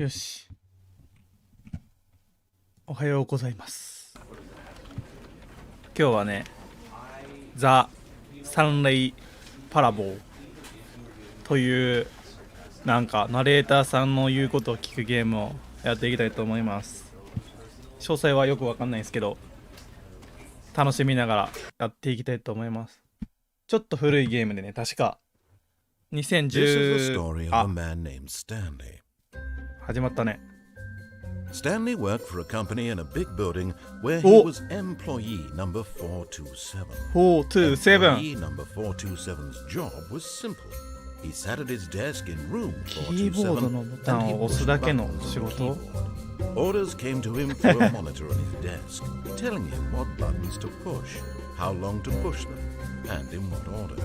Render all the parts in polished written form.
よし。おはようございます。今日はね、ザ・スタンレイ・パラボーというなんかナレーターさんの言うことを聞くゲームをやっていきたいと思います。詳細はよくわかんないですけど、楽しみながらやっていきたいと思います。ちょっと古いゲームでね、確か2010始まったね。Stanley worked for a company in a big building where he was employee number 427. 427. Employee number 427's job was simple. He sat at his desk in room キーボードのボタンを押すだけの仕事。Orders came to him through a monitor on his desk, telling him what buttons to push, how long to push them, and in what order.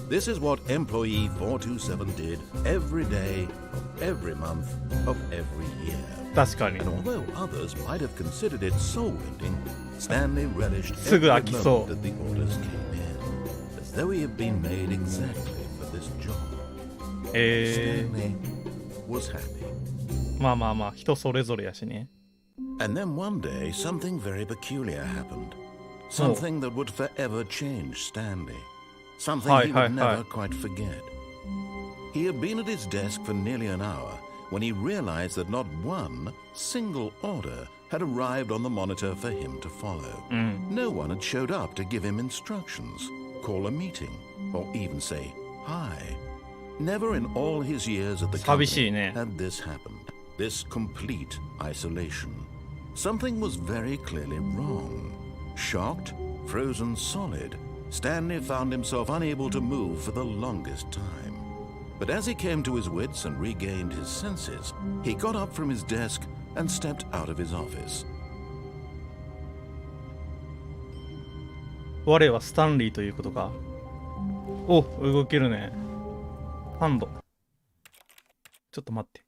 This is what employee 427 did every day of every month of every year. 確かに。 And although others might have considered it soul-ending, Stanley relished すぐ飽き every そう。 moment that the orders came in, as though he had been made exactly for this job. Stanley was happy. まあまあまあ、人それぞれやしね。 And then one day, something very peculiar happened. Something that would forever change Stanley. Something he would never quite forget. He had been at his desk for nearly an hour when he realized that not one single order had arrived on the monitor for him to follow. No one had showed up to give him instructions, call a meeting, or even say hi. Never in all his years at the company had this happened. This complete isolation. Something was very clearly wrong. Shocked, frozen solid, Stanley found himself unable to move for the longest time. But as he came to his wits and regained his senses, he got up from his desk and stepped out of his office. 我はスタンリーということか。お、動けるね。ハンド。ちょっと待って。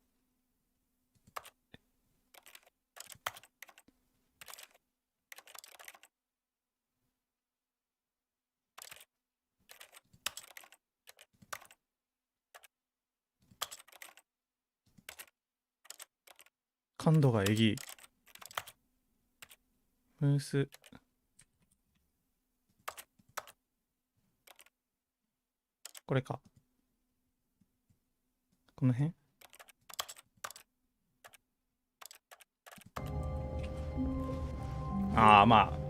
感度がえぎ。ムース。これか。この辺？ああ、まあ。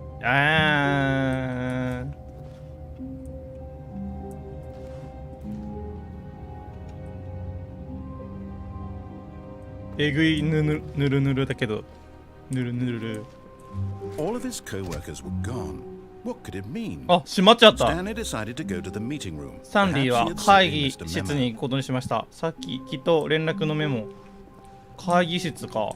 えぐいぬるぬるだけど、ぬるぬる。All of his co-workers were gone. What could it mean? あ、閉まっちゃった。Stanley decided to go to the meeting room. スタンリーは会議室に行くことにしました。さっききっと連絡のメモ。会議室か。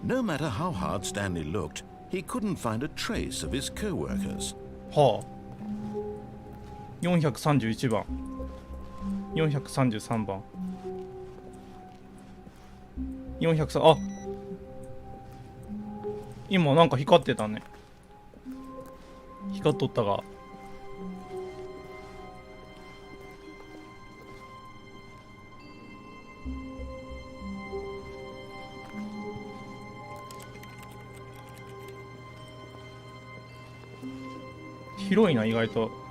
No matter how hard Stanley looked, he couldn't find a trace of his co-workers. はあ。431番。433番。403、あ、今なんか光ってたね。光っとったが。広いな、意外と。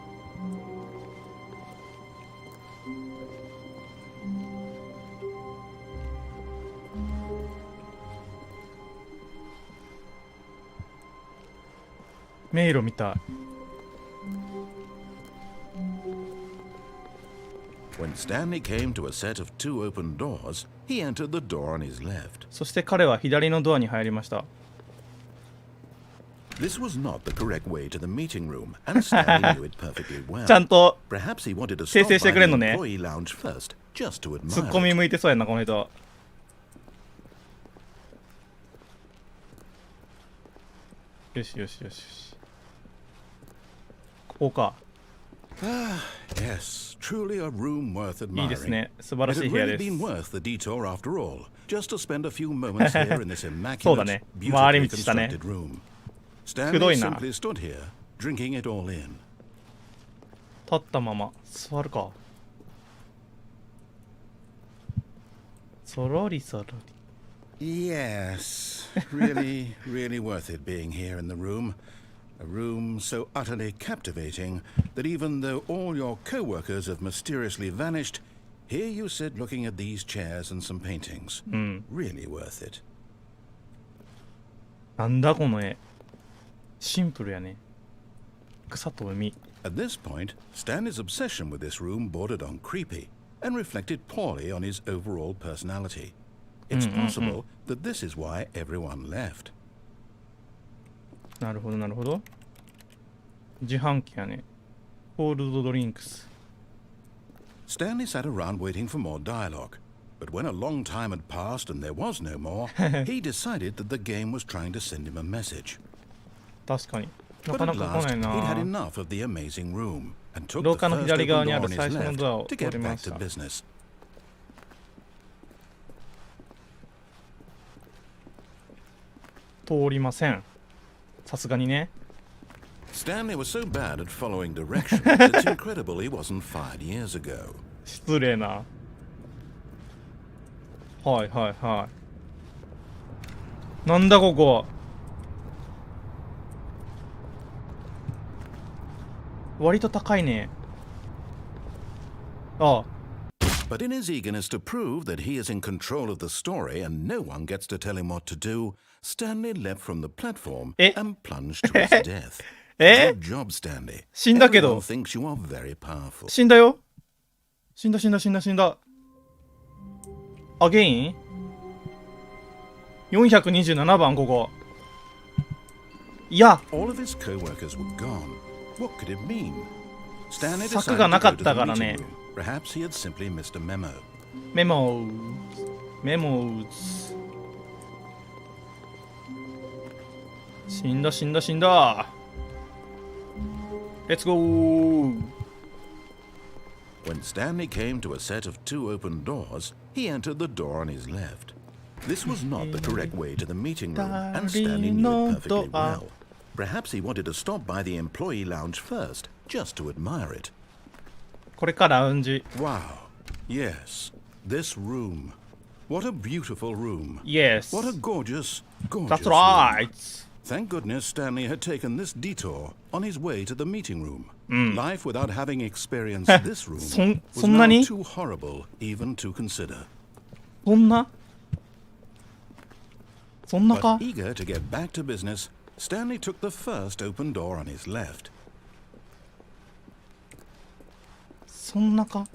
迷路みたい。When Stanley came to a set of two open doors, he entered the door on his left. そして彼は左のドアに入りました。This was not the correct way to the meeting room, and Stanley knew it perfectly well. ちゃんと Perhaps he wanted to 訂 stop 正して by くれ the んのね。 employee lounge first, just to ツッ admire コミ it. 向いてそうやな、この人。よしよしよしよし。ここか。Yes, truly a room worth いいです admiring. ね。素晴ら It しい had 部屋 really で been す。 worth the detour after all, just to spend a few moments here in this そうだ immaculate, ね。回 beautifully り道したね。 constructed room. くど Stanley いな。 simply stood here, drinking it all in. 立ったまま座るか。そろりそろり。 Yes, really, really worth it being here in the room. A room so utterly captivating that even though all your co-workers have mysteriously vanished, here you sit looking at these chairs and some paintings. Really worth it. なんだこの絵。シンプルやね。草と海。 At this point, Stanley's obsession with this room bordered on creepy and reflected poorly on his overall personality. It's possible that this is why everyone left. なるほどなるほど。自販機やね。コールドドリンクス。 Stanley sat around waiting for more dialogue, but when a long time had passed and there was no more, he decided that the game was trying to send him a message. 確かに。な But かな at か来 last, ない he'd had な。 enough of the amazing room and took 廊 the 下の first 左 open 側に door ある on his 最初の left ドアを to 通 get りま back し to た。 business. 通りません。さすがにね。 Stanley was so bad at following directions, it's incredible he wasn't fired years ago. 失礼な。はいはいはい。なんだここ。割と高いね。ああ。 But in his eagerness to prove that he is in control of the story and no one gets to tell him what to do, Stanley leapt from the platform and plunged to his death. Good job, Stanley. 死んだけど。 Everyone thinks you are very powerful. 死んだよ。死んだ死んだ死んだ死んだ。アゲイン ?427 番ここ。いや。 All of his co-workers were gone. What could it mean? Stanley 柵 decided が to なか go っ to た the から meeting ね。 room. Perhaps he had simply missed a memo. メモメモズ。死んだ死んだ死んだ。レッツゴー。 When Stanley came to a set of two open doors, he entered the door on his left. This was not the correct way to the meeting room, and Stanley knew it perfectly well. Perhaps he wanted to stop by the employee lounge first, just to admire it. これからラウンジ。 Wow. Yes. This room. What a beautiful room. Yes. What a gorgeous, gorgeous That's right. room. Thank goodness Stanley had taken this detour on his way to the meeting room. Life without having experienced this room was そんな now に too horrible even to consider. そんなそんなか But eager to get back to business, Stanley took the first open door on his left. そんなか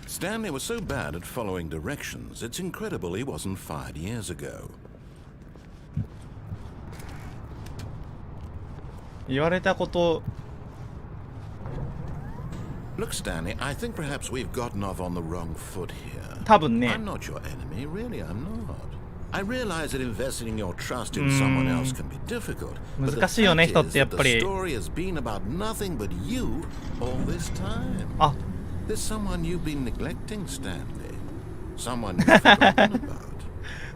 Stanley was so bad at following directions, it's incredible he wasn't fired years ago. 言われたこと Look, Stanley, I think perhaps we've gotten off on the wrong foot here. 多分ね I'm not your enemy, really, I'm not. I realize that investing your trust in someone else can be difficult. But the 難しいよね fact 人っ is てやっ that ぱ the り story has been about nothing but you all this time. あ There's someone you've been neglecting, Stanley. Someone you've forgotten about.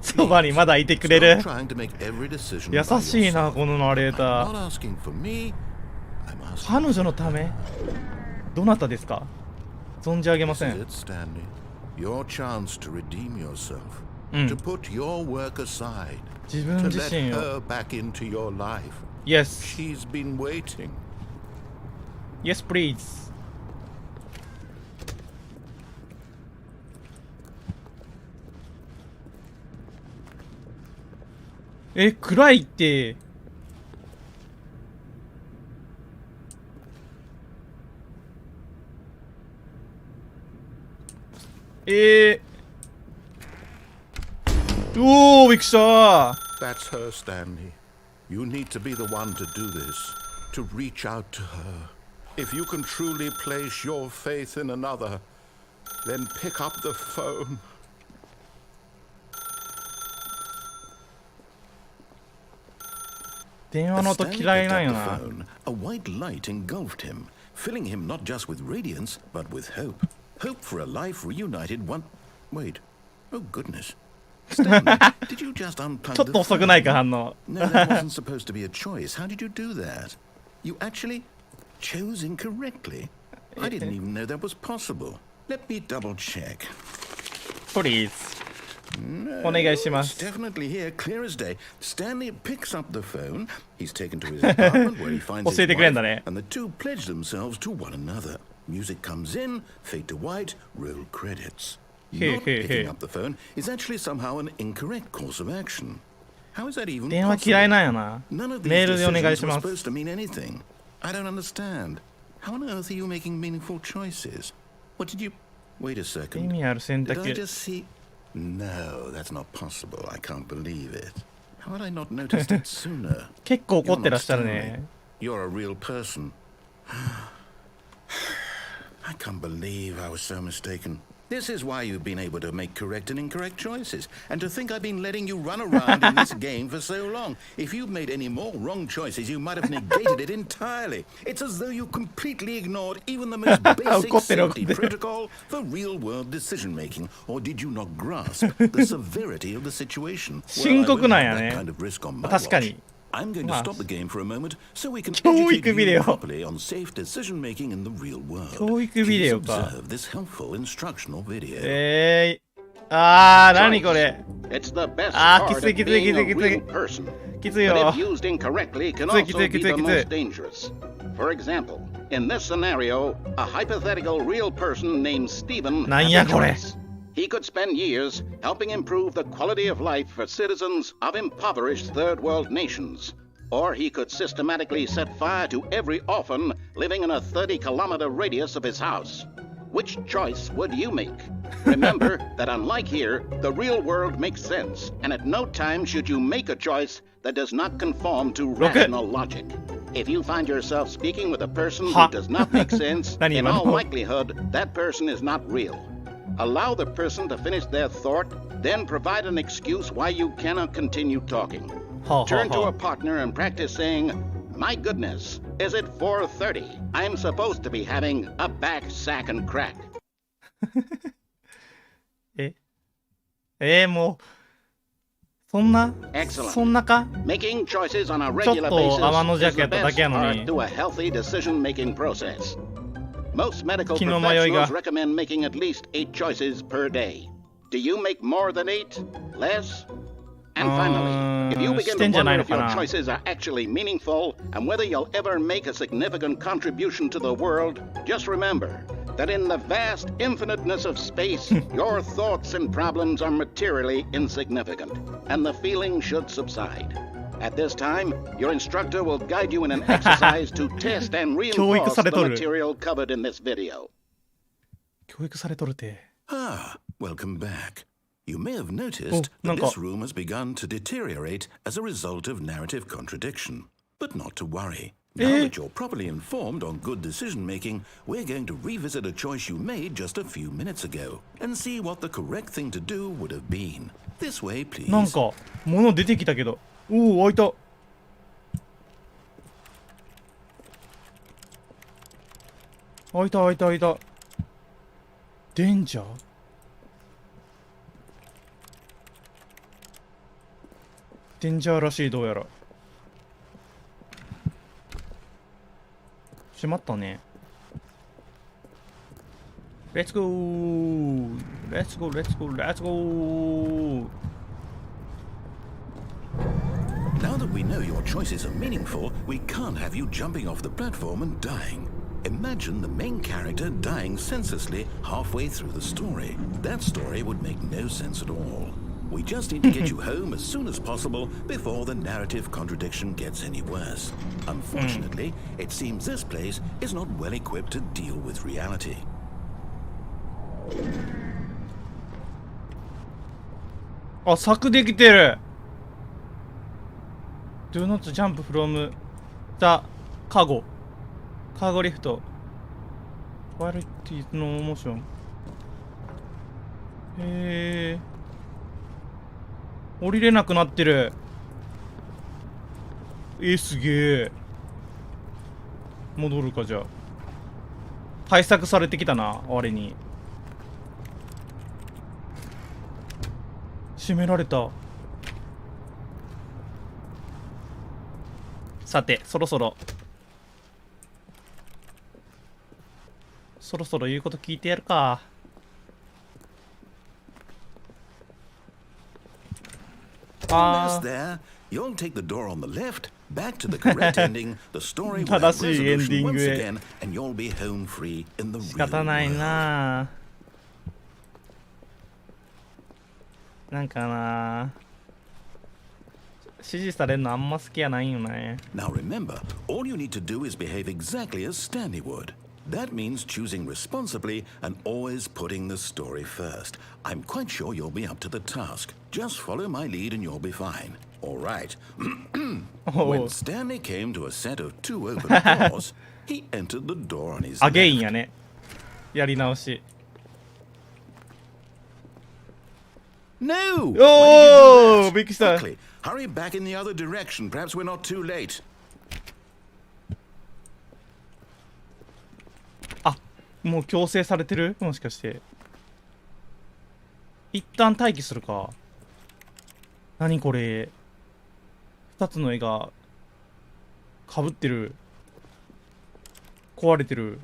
そばにまだいてくれ Stop る trying to make every decision by 優しいな yourself. このナレー I'm タ not ー asking for me. I'm asking 彼女のためどなたですか存じ上げませ This ん is it, Stanley. Your chance to redeem yourself. To put your work aside. 自分 To 自 let 身を her back into your life. Yes She's been waiting. Yes please 暗いっておーびっくりした That's her, Stanley. You need to be the one to do this. To reach out to her. If you can truly place your faith in another, then pick up the phone. 電話の As 音 Stanley 嫌い picked なん up よ the な phone, a white light engulfed him, filling him not just with radiance, but with hope. Hope for a life reunited one... Wait. Oh, goodness. Stanley, did you just ちょ unplug っ the と遅くないか phone? 反応 No, that wasn't supposed to be a choice. How did you do that? You actually chose incorrectly. I didn't even know that was possible. Let me double check. Please. No, お願いしま it's す。 definitely here, clear as day. Stanley picks up the phone. He's taken to his apartment where he finds his 教えてくれんだ wife, ね。 and the two pledge themselves to one another. Music comes in, fade to white, roll credits. Hey, Not hey, picking hey. up the phone is actually somehow an incorrect course of action. How is that even 電話嫌い possible? なんやな。 None of these メールでお願い decisions し were ます。 supposed to mean anything. I don't understand. How on earth are you making meaningful choices? What did you... Wait a 意 second. 味ある選 Did I 択。 just see... No, that's not possible. I can't believe it. How had I not noticed it sooner? 結構怒 You're ってら not っしゃる Stanley. ね。 You're a real person. I can't believe I was so mistaken. This is why you've been able to make correct and incorrect choices. And to think I've been letting you run around in this game for so long. If you'd made any more wrong choices, you might have negated it entirely. It's as though you completely ignored even the most basic safety protocol for real-world decision-making. Or did you not grasp the severity of the situation? Well, I 深刻 won't なん have や that ね。 kind of risk on my 確か watch. に。 I'm going to Wow. stop the game for a moment so we can 教育 educate ビデ you オ。 properly on safe decision-making in the real world. 教育ビデ Please オか。 observe this helpful instructional video. 何これ。 It's the best Ah, part of kitsu, kitsu, being a kitsu, real kitsu. person. きつい But よ if。used incorrectly, can Kitsu, also kitsu, be the kitsu, most kitsu. dangerous. For example, in this scenario, a hypothetical real person named Stephen なん has や a これ。 choice. He could spend years helping improve the quality of life for citizens of impoverished third world nations. Or he could systematically set fire to every orphan living in a 30-kilometer radius of his house. Which choice would you make? Remember that unlike here, the real world makes sense, and at no time should you make a choice that does not conform to rational logic. If you find yourself speaking with a person who does not make sense, in all likelihood, that person is not real. Allow the person to finish their thought, then provide an excuse why you cannot continue talking. Turn to a partner and practice saying, "My goodness, is it 4:30? I'm supposed to be having a back sack and crack." もうそんな Excellent. そんなか Making choices on a ちょっ regular と basis 天の is 弱 the やっただ best けやの part に to a healthy decision-making process. Most medical 気の迷いが professionals recommend making at least 8 choices per day. Do you make more than 8? Less? And finally, if you begin し to てんじゃない wonder の if か your な choices are actually meaningful and whether you'll ever make a significant contribution to the world, just remember that in the vast infiniteness of space, your thoughts and problems are materially insignificant, and the feeling should subside. At this time, your instructor will guide you in an exercise to test and reinforce the material covered in this video. 教育されとるて。 Ah, welcome back. You may have noticed that this room has begun to deteriorate as a result of narrative contradiction. But not to worry. Now that you're properly informed on good decision-making, we're going to revisit a choice you made just a few minutes ago and see what the correct thing to do would have been. This way, please. なんか物出てきたけど。おお、開いた。開いた開いた開いた。デンジャー？デンジャーらしい、どうやら。閉まったね。レッツゴーレッツゴーレッツゴーレッツゴー Now that we know your choices are meaningful, we can't have you jumping off the platform and dying. Imagine the main character dying senselessly halfway through the story. That story would make no sense at all. We just need to get you home as soon as possible before the narrative contradiction gets any worse. Unfortunately, it seems this place is not well equipped to deal with reality. あ、柵できてる。Do not jump from the cargo. カーゴリフト。Quality no motion. 降りれなくなってる。すげえ。戻るか、じゃあ。対策されてきたな、我に。閉められた。さて、そろそろそろそろ言うこと聞いてやるか。Almost there. You'll take the door on the left, back to the correct ending, the story will have 正しいエンデ resolution ィング once へ。 again, and you'll be home free in the 仕 real 方ない world. な。なんかな、指示されるのあんま好きやないよね。 Now remember, all you need to do is behave exactly as Stanley would. That means choosing responsibly and always putting the story first. I'm quite sure you'll be up to the task. Just follow my lead and you'll be fine. All right. When Stanley came to a set of 2 open doors, he entered the door on his アゲイン left. やね。やり直し。 No! Why did you do おお、 that? びっくりした。 Quickly, hurry back in the other direction. Perhaps we're not too late. もう強制されてる？もしかして。一旦待機するか。何これ。二つの絵がかぶってる。壊れてる。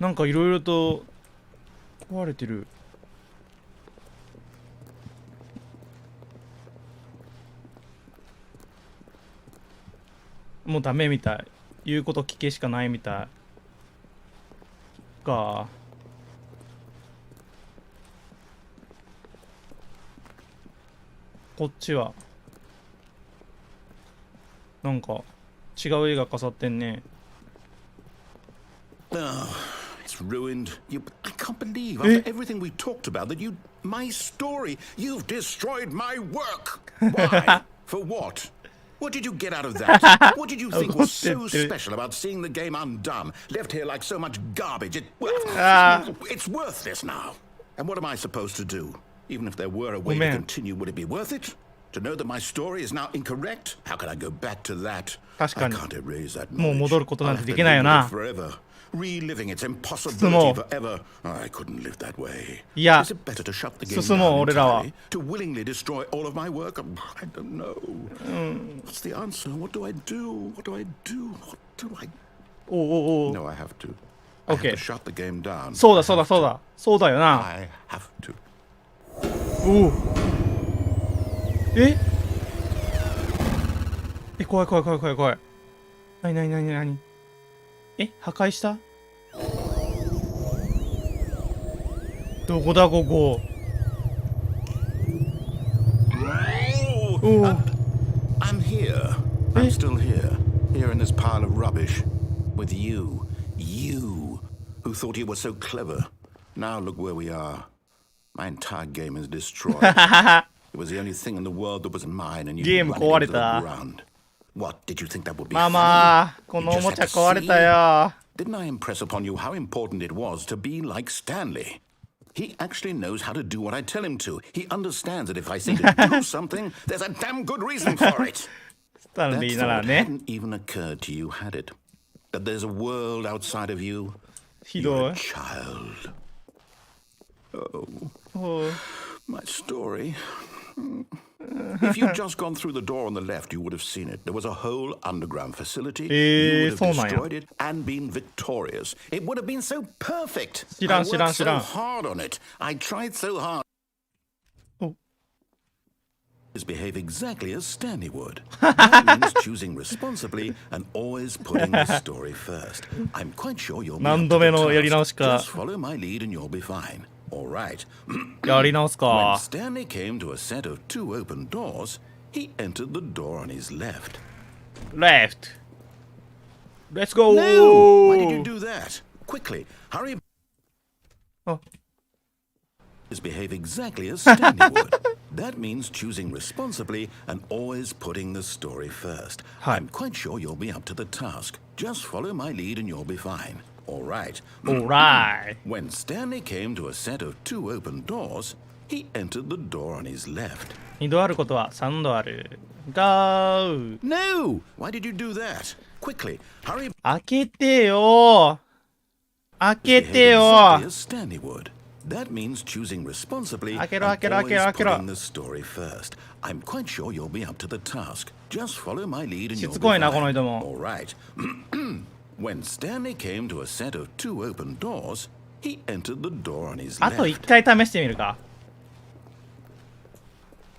なんかいろいろと壊れてる。もうダメみたい。言うこと聞けしかないみたい。か。こっちはなんか違う絵が飾ってんね。 Oh, it's ruined. I can't believe after everything we talked about that my story, you've destroyed my work. Why? For what? What did you get out of that? What did you think was so special about seeing the game undone, left here like so much garbage? It's worthless now. And what am I supposed to do? Even if there were a way to continue, would it be worth it? To know that my story is now incorrect? How can I go back to that? I can't erase that knowledge. I'll have to live with it forever. Reliving its impossibility forever. I couldn't live that way. Is it better to shut the game down entirely? To willingly destroy all of my work? I don't know. What's the answer? What do I do? What do I do? What do I... No, I have to. I have to shut the game down. そうだそうだそうだ。そうだよな。 I have to. おお。え？え、怖い怖い怖い怖い怖い。なになになになに？え、破壊した？どこだここ？おお。 I'm here. I'm still here. Here in this pile of rubbish. With you. You. Who thought you were so clever. Now look where we are. My entire game is destroyed. It was the only thing in the world that was mine, and you ran it into the ground. What, did you think that would be Mama, このおもちゃ壊れたよ。 Didn't I impress upon you how important it was to be like Stanley? He actually knows how to do what I tell him to. He understands that if I say to do something, there's a damn good reason for it. スタン That リーなら thought ね。 hadn't even occurred to you, had it? That there's a world outside of you? ひ You're ど a い。 child. Oh, おう my story. If you'd just gone through the door on the left, you would have seen it. There was a whole underground facility. You would have destroyed it and been victorious. It would have been so perfect. I worked so hard on it. I tried so hard. Behave exactly as Stanley would. That means choosing responsibly and always putting the story first. I'm quite sure you'll be up to the task. Just follow my lead and you'll be fine. All right. やり直す When か。 Stanley came to a set of 2 open doors, he entered the door on his left. Left. Let's go. No! Why did you do that? Quickly, hurry. Behave exactly as Stanley would. That means choosing responsibly and always putting the story first. I'm quite sure you'll be up to the task. Just follow my lead and you'll be fine. All right. All right. When Stanley came to a set of 2 open doors, he entered the door on his left. 2度あることは3度ある。Go! No! Why did you do that? Quickly, hurry. 開けてよ。開けて Behave よ。 exactly as Stanley would. That means choosing responsibly and always putting the story first. I'm quite sure you'll be up to the task. Just follow my lead and you'll be しつこいな、 fine. この人も。 All right. When Stanley came to a set of 2 open doors, he entered the door on his あと left. 1回試してみるか。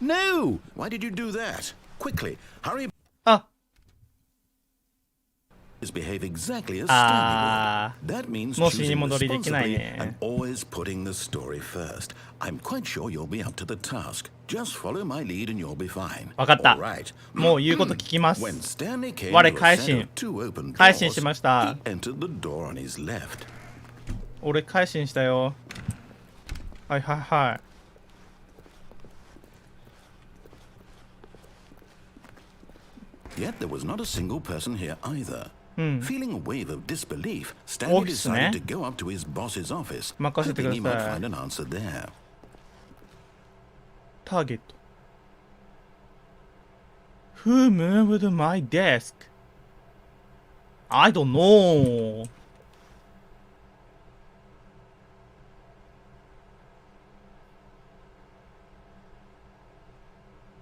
No! Why did you do that? Quickly, hurry. あ Behave exactly as Stanley あ would. That means もう死に choosing 戻りできない responsibly ね。 and always putting the story first. I'm quite sure you'll be up to the task. Just follow my lead and you'll be fine. わかった。 All right. もう言うこと聞きます。 When Stanley came 我 to a 改 set 心 of two open 改心 doors, しました。 he entered the door on his left. 俺改心したよ。はいはいはい。Yet there was not a single person here either. Feeling a wave of disbelief, オ Stanley フィスね。 decided to go up to his boss's office, 任せてく hoping だ he さ might い。 find an answer there. ターゲット。Who moved my desk? I don't know.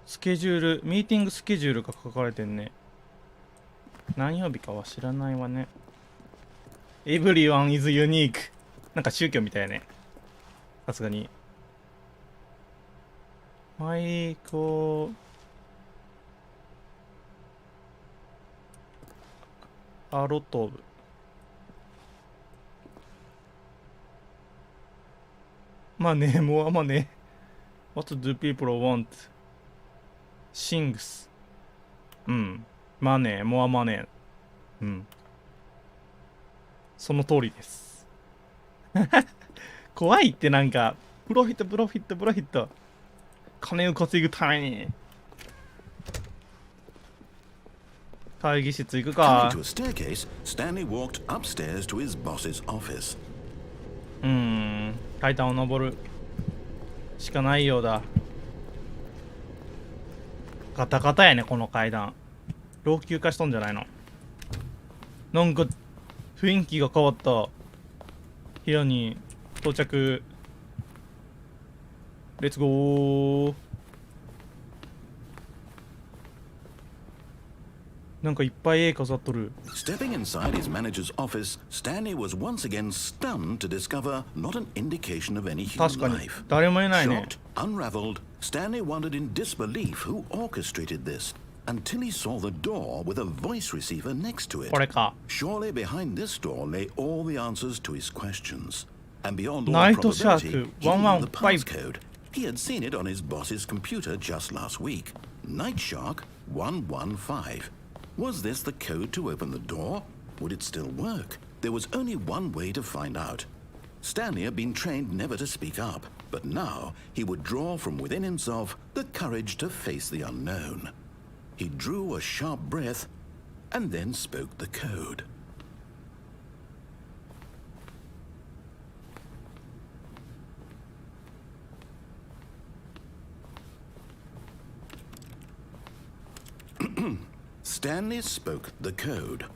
スケジュール、ミーティングスケジュールが書かれてんね。何曜日かは知らないわね。Everyone is unique. なんか宗教みたいね。さすがに。マイコアロトブ。まあね、もうまあね。What do people want? Sings。うん。まあね、もうまあね。うん。その通りです。怖いってなんか、プロフィット、プロフィット、プロフィット。金を稼ぐために。会議室行く Coming か。 to a staircase, Stanley walked upstairs to his boss's office. 階段を登るしかないようだ。ガタガタやね、この階段。老朽化しとんじゃないの。なんか雰囲気が変わった。部屋に到着。レッツゴー。なんかいっぱい絵飾っとる。 Stepping inside his manager's office, Stanley was once again stunned to discover not an indication of any 確 human かに life. 誰もいないね。 Shocked, unraveled, Stanley wondered in disbelief who orchestrated this until he saw the door with a voice receiver next to it. これか。 Surely behind this door lay all the answers to his questions. And beyond all Night probability, Shark he knew the 115. passcode. He had seen it on his boss's computer just last week. Night Shark 115. Was this the code to open the door? Would it still work? There was only one way to find out. Stanley had been trained never to speak up, but now he would draw from within himself the courage to face the unknown. He drew a sharp breath and then spoke the code. Stanley spoke the code.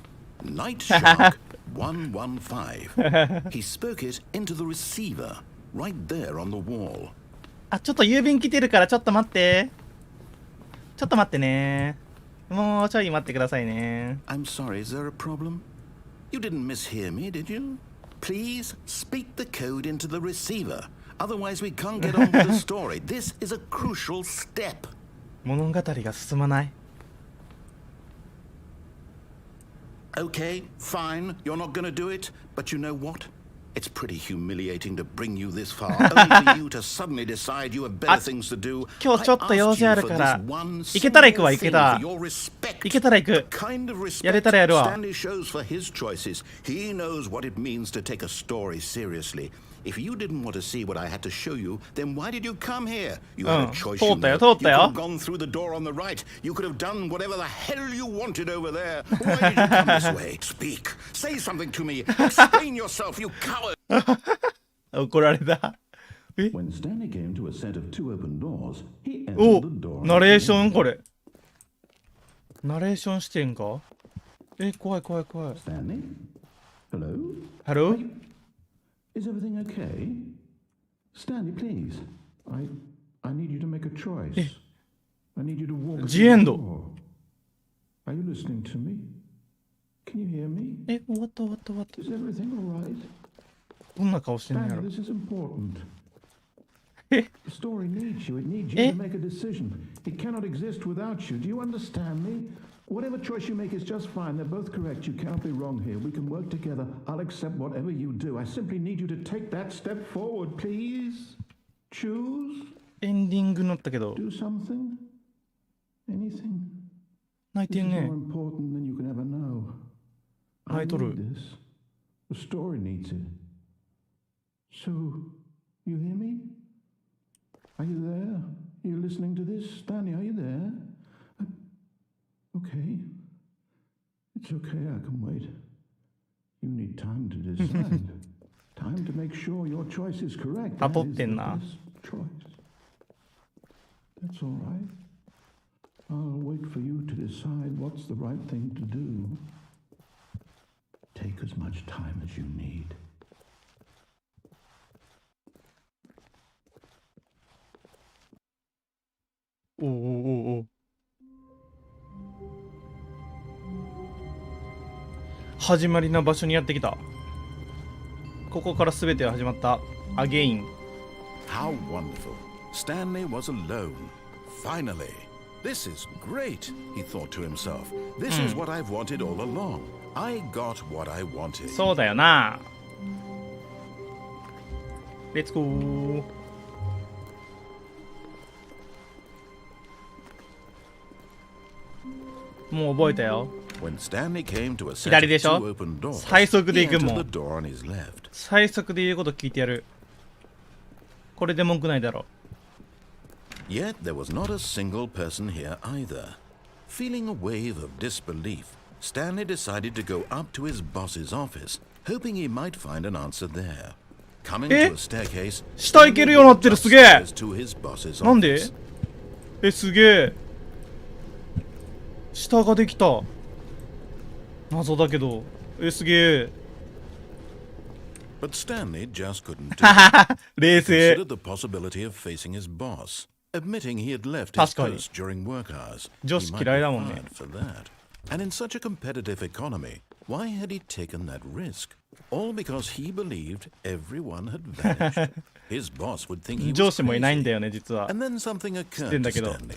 Night Shark 115. He spoke it into the receiver, right there on the wall. あ、ちょっと郵便来てるからちょっと待って。ちょっと待ってね。もうちょい待ってくださいね。 I'm sorry, is there a problem? You didn't mishear me, did you? Please speak the code into the receiver. Otherwise, we can't get on with the story. This is a crucial step. 物語が進まない。 Okay, fine, you're not gonna do it, but you know what? It's pretty humiliating to bring you this far, only for you to suddenly decide you have better things to do. 今日ちょっと用事あるから行けたら行くわ、行けた。行けたら行く。やれたらやるわ。 Stanley shows for his choices. He knows what it means to take a story seriously. If you didn't want to see what I had to show you, then why did you come here? You had a choice. You know. You could have gone through the door on the right. You could have done whatever the hell you wanted over there. Why did you come this way? Speak. Say something to me. Explain yourself, you coward. 怒られた。え When Stanley came to a set of two open doors, he お entered the door. ナレーションこれ。ナレーションしてんかえ、怖い怖い怖い。 Stanley? Hello? Hello? Is everything okay? Stanley, please. I need you to make a choice. I need you to walk through the Jiendo. door. Are you listening to me? Can you hear me? え、終わった終わった終わった。 Is everything all right? どんな顔してんのやろ。 Stanley, this is important. え The story needs you. It needs you to make a decision. It cannot exist without you. Do you understand me? Whatever choice you make is just fine. They're both correct. You cannot be wrong here. We can work together. I'll accept whatever you do. I simply need you to take that step forward, please. Choose. エンディングになったけど Do something. Anything. 泣いて This ん is ね more important than you can ever know. 泣 I いとる need this. The story needs it. So, you hear me? Are you there? Are you listening to this? Stanley, are you there? Okay. It's okay, I can wait. You need time to decide. Time to make sure your choice is correct. That 悟っ is て the んな best choice. That's all right. I'll wait for you to decide what's the right thing to do. Take as much time as you need. おうおうおうおう始まりの場所にやってきた。ここから全てが始まった。Again. How wonderful. Stanley was alone. Finally. This is great, he thought to himself. This is what I've wanted all along. I got what I wanted. そうだよな。レッツゴー。もう覚えたよ。 When Stanley came to a set 左 of でしょ two open doors, 最速で he 行く entered も the ん。 door on his left. 最速で言うこと聞いてやる。これで文句ないだろ。 Yet there was not a single person here either. Feeling a wave of disbelief, Stanley decided to go up to his boss's office, hoping he might find an answer there. Coming to a staircase, 下行けるようになってる。すげえ。 to his boss's なんで office. すげえ。下ができた。謎だけど。すげえ。 But Stanley just couldn't do it. 冷静。 Considered the possibility of facing his boss, admitting he had left his 確かに。 post during work hours. 女 He 子 might 嫌い be だもんね。 fired for that. And in such a competitive economy, why had he taken that risk? All because he believed everyone had vanished. His boss would think he 上 was 司もいないんだ crazy. よね、実は。 And then something 知って occurred ん to だけど。 Stanley.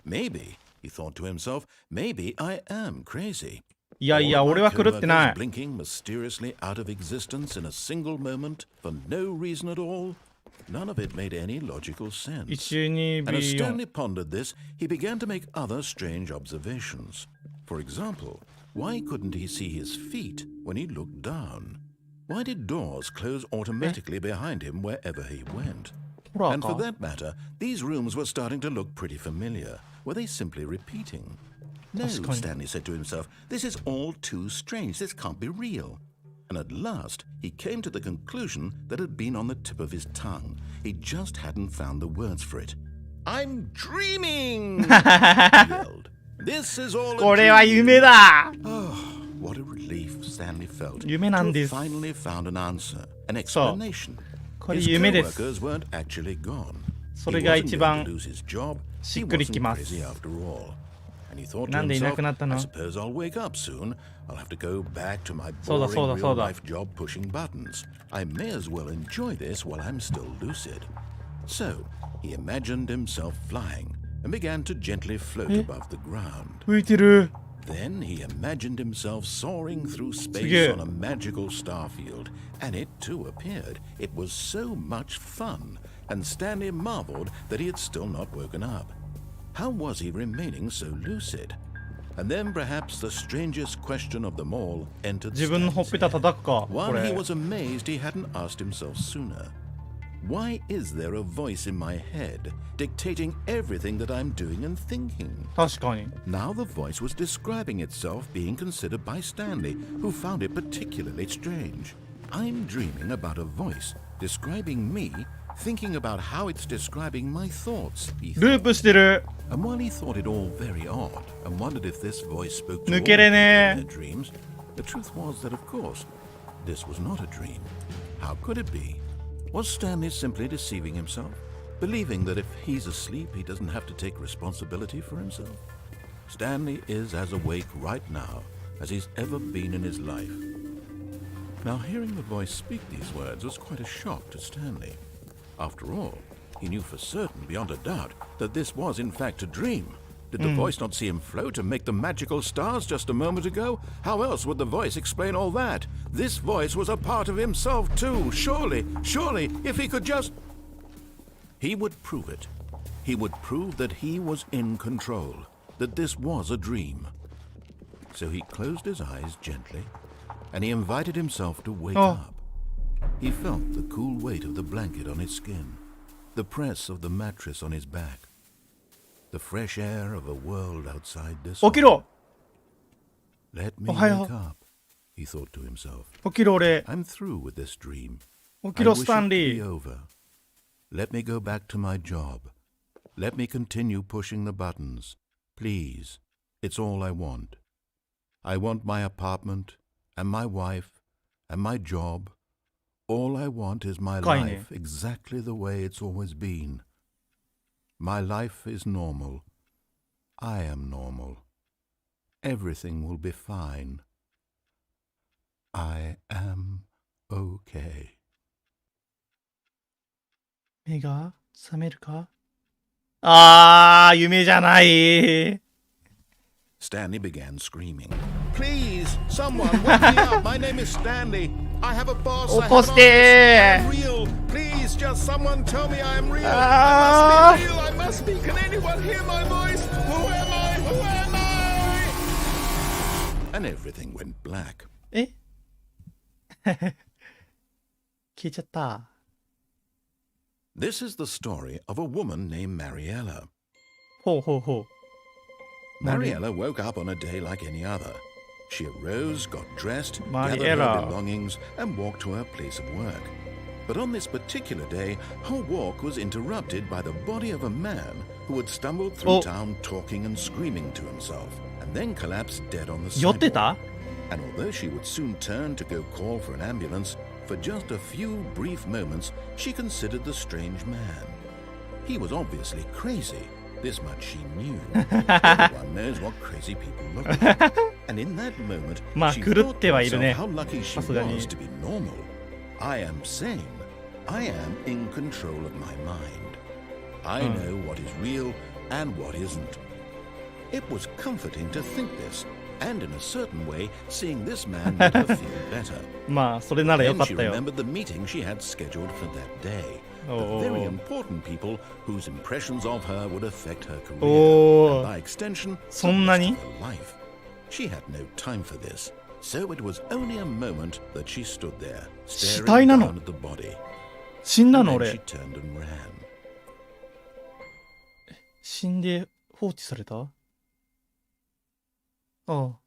Maybe, he thought to himself, maybe I am crazy. いやいや、 All 俺 my は狂ってな coworkers い。 blinking mysteriously out of existence in a single moment for no reason at all. None of it made any logical sense. 1、2、 And as B4。 Stanley pondered this, he began to make other strange observations. For example, why couldn't he see his feet when he looked down? Why did doors close automatically behind him wherever he went? ホラー And for か。 that matter, these rooms were starting to look pretty familiar. Were they simply repeating? No, 確かに。 Stanley said to himself, this is all too strange. This can't be real. And at last, he came to the conclusion that had been on the tip of his tongue. He just hadn't found the words for it. I'm dreaming! he yelled. This is all こ a れは dream. 夢だ。 What a relief Stanley felt 夢なん to で have す。 finally found an answer, an そう。 explanation. これ His 夢です co-workers weren't actually gone. そ He れが wasn't 一 going 番 to lose his job. し He っくりき wasn't ます。 crazy after all. And he thought to なんでいな himself, くなったの I suppose I'll wake up soon. I'll have to go back to my そうだ boring そうだそうだ。 real-life job pushing buttons. I may as well enjoy this while I'm still lucid. So, he imagined himself flying and began to gently float above the ground. 浮いてる。 Then he imagined himself soaring through space すげえ。 on a magical star field, and it too appeared. It was so much fun, and Stanley marveled that he had still not woken up. How was he remaining so lucid? And then perhaps the strangest question of them all entered 自分のほっ Stanley's ぺた head. 叩くか。こ While he れ。 was amazed he hadn't asked himself sooner. Why is there a voice in my head dictating everything that I'm doing and thinking? 確かに。 Now the voice was describing itself being considered by Stanley, who found it particularly strange. I'm dreaming about a voice describing me, thinking about how it's describing my thoughts, he ルー thought. プしてる。 And while he thought it all very odd and wondered if this voice spoke to all 抜けれ people ね in their dreams, the truth was that, of course, this was not a dream. How could it be? Was Stanley simply deceiving himself, believing that if he's asleep, he doesn't have to take responsibility for himself? Stanley is as awake right now as he's ever been in his life. Now, hearing the voice speak these words was quite a shock to Stanley. After all, he knew for certain, beyond a doubt, that this was in fact a dream. Did the voice not see him float and make the magical stars just a moment ago? How else would the voice explain all that? This voice was a part of himself too. Surely, if he could just... He would prove it. He would prove that he was in control, that this was a dream. So he closed his eyes gently, and he invited himself to wake up. He felt the cool weight of the blanket on his skin, the press of the mattress on his back, the fresh air of a world outside this. 起きろ Let me wake up, he thought to himself. 起きろ俺 I'm through with this dream. 起きろ I ス wish タン it to リ be ー over. Let me go back to my job. Let me continue pushing the buttons. Please, it's all I want. I want my apartment, and my wife, and my job. All I want is my 深いね life exactly the way it's always been. My life is normal. I am normal. Everything will be fine. I am okay. 目が覚めるかあー夢じゃない Stanley began screaming. Please, someone, wake me up. My name is Stanley. I have a boss. 起こして I'm real. Please, just someone tell me I am real. あ I must be real. I must be. Can anyone hear my voice? Who am I? Who am I? And everything went black. え消えちゃった This is the story of a woman named Mariella. ほうほうほう Mariella woke up on a day like any other. She arose, got dressed, gathered Mariella. her belongings, and walked to her place of work. But on this particular day, her walk was interrupted by the body of a man who had stumbled through town talking and screaming to himself, and then collapsed dead on the 酔って sidewalk. た And although she would soon turn to go call for an ambulance, for just a few brief moments, she considered the strange man. He was obviously crazy. This much she knew. Everyone knows what crazy people look like. And in that moment, まあ she 狂 thought っ to てはいる herself ね how lucky she さすがに was to be normal. I am sane. I am in control of my mind. I know what is real and what isn't. It was comforting to think this, and in a certain way, seeing this man made her feel better. まあそれならよ Then かっ she たよ remembered the meeting she had scheduled for that day. The Oh. very important people whose impressions of her would affect her career, Oh. and by extension, the そんな rest に of her life. She had no time for this, so it was only a moment that she stood there, 死 staring 体なの down at the body. 死んだ And の then 俺 she turned and ran. 死んで放置されたああ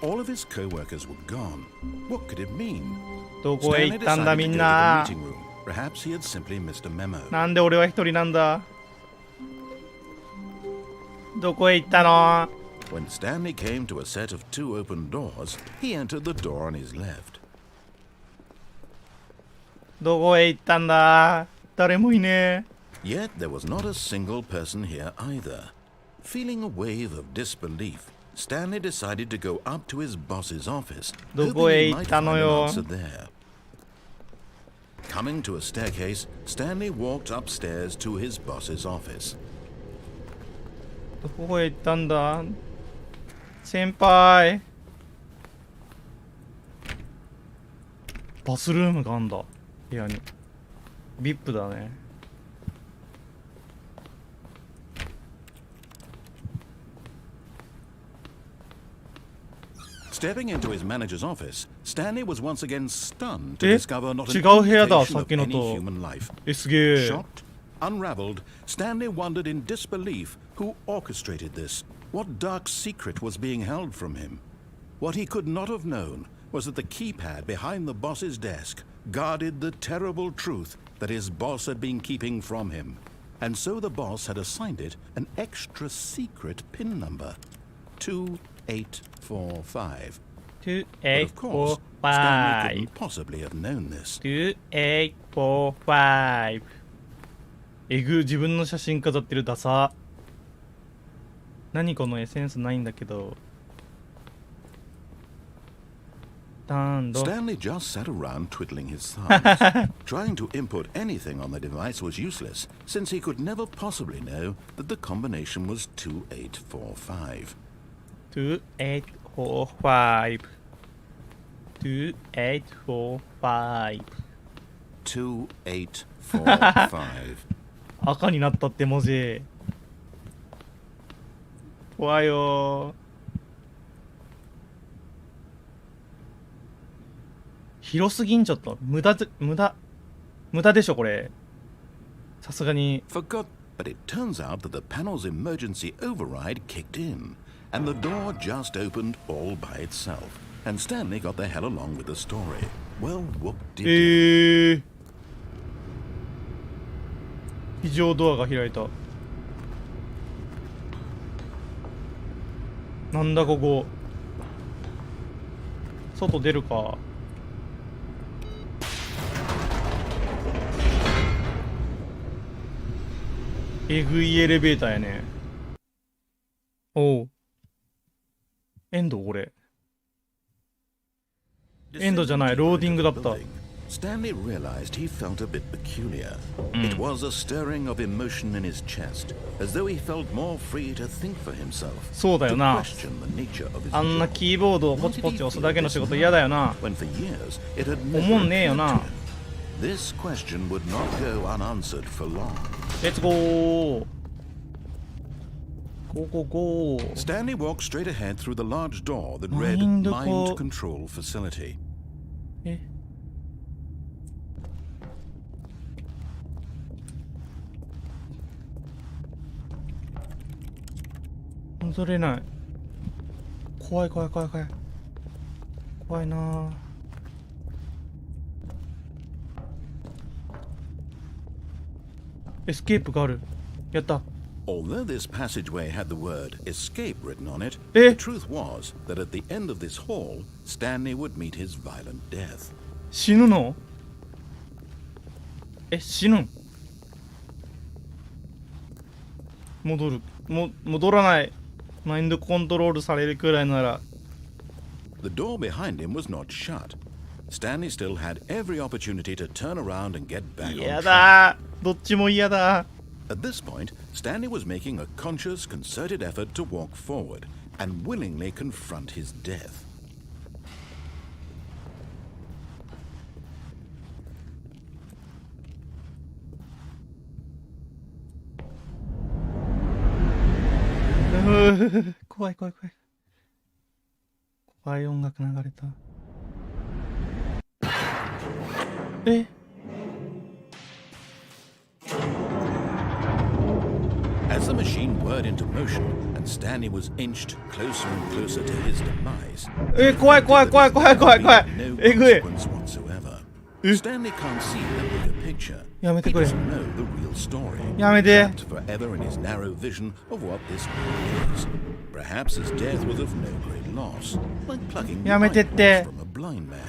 All of his co-workers were gone. What could it mean? どこへ Stanley 行ったんだ decided み to ん go to the な meeting room. Perhaps he had simply missed a memo. なんで俺は一人なんだどこへ行ったの When Stanley came to a set of two open doors, he entered the door on his left. どこへ行ったんだ誰もいねえ Yet there was not a single person here either. Feeling a wave of disbelief, Stanley decided to go up to his boss's office, どこ hoping へ he 行っ might た find の an よ answer there. Coming to a staircase, Stanley walked upstairs to his boss's office. どこへ行ったんだ先輩バスルームがあんだ部屋に VIP だね Stepping into his manager's office, Stanley was once again stunned to え discover not 違 an う部屋だ indication さっ of きの any と human life. えすげえ Shocked, unraveled, Stanley wondered in disbelief who orchestrated this, what dark secret was being held from him. What he could not have known was that the keypad behind the boss's desk guarded the terrible truth that his boss had been keeping from him. And so the boss had assigned it an extra secret PIN number, 2845. But of course, Stanley 2845 couldn't possibly have known this. 2845えぐ自分の写真飾ってるダサ何このエッセンスないんだけど。Stanley just sat around twiddling his thumbs. Trying to input anything on the device was useless, since he could never possibly know that the combination was 2845. 2845 2845 2845. 赤になったって文字。怖いよ。広すぎん、ちょっと無駄でしょこれ。さすがに。 Forgot, but it turns out that the panel's emergency override kicked in, and the door just opened all by itself, and Stanley got the hell along with the story. Well, whoop-de-doo. 非常ドアが開いた。なんだここ。外出るか。えぐいエレベーターやね。おう。エンドこれ。エンドじゃない、ローディングだった。Stanley realized he felt a bit peculiar. It was a stirring of emotion in his chest, as though he felt more free to think for himself. そうだよな。 Question the nature of his あんなキーボードをポチポチ押すだけの仕事嫌だよな。 when for years it had 思 never んねえよ occurred な。 to him. This question would not go unanswered for long. レッツゴー。ゴーゴーゴー。 Stanley walked straight ahead through the large door that read Mind Mind Control Facility. え。戻れない。怖い怖い怖い怖い。怖いなぁ。エスケープがある。やった。 Although this passageway had the word escape written on it, Eh? the truth was that at the end of this hall, Stanley would meet his violent death. 死ぬの？え、死ぬん？戻らない。マインドコントロールされるくらいなら。 The door behind him was not shut. Stanley still had every opportunity to turn around and get back 嫌 on track. だ。どっちも嫌だ。 At this point, Stanley was making a conscious, concerted effort to walk forward and willingly confront his death. Ugh, 怖い怖い怖い。怖い音楽流れた。え？ As the machine whirred into motion and Stanley was inched closer and closer to his demise, え、怖い怖い怖い怖い怖い怖い。 no えぐい。 consequence whatsoever. Stanley can't see the bigger picture. やめて He くれ。 doesn't know the real story. やめて。 Trapped forever in his narrow vision of what this world is. Perhaps his death was of no great loss, like plucking the やめてって。 eyeballs from a blind man.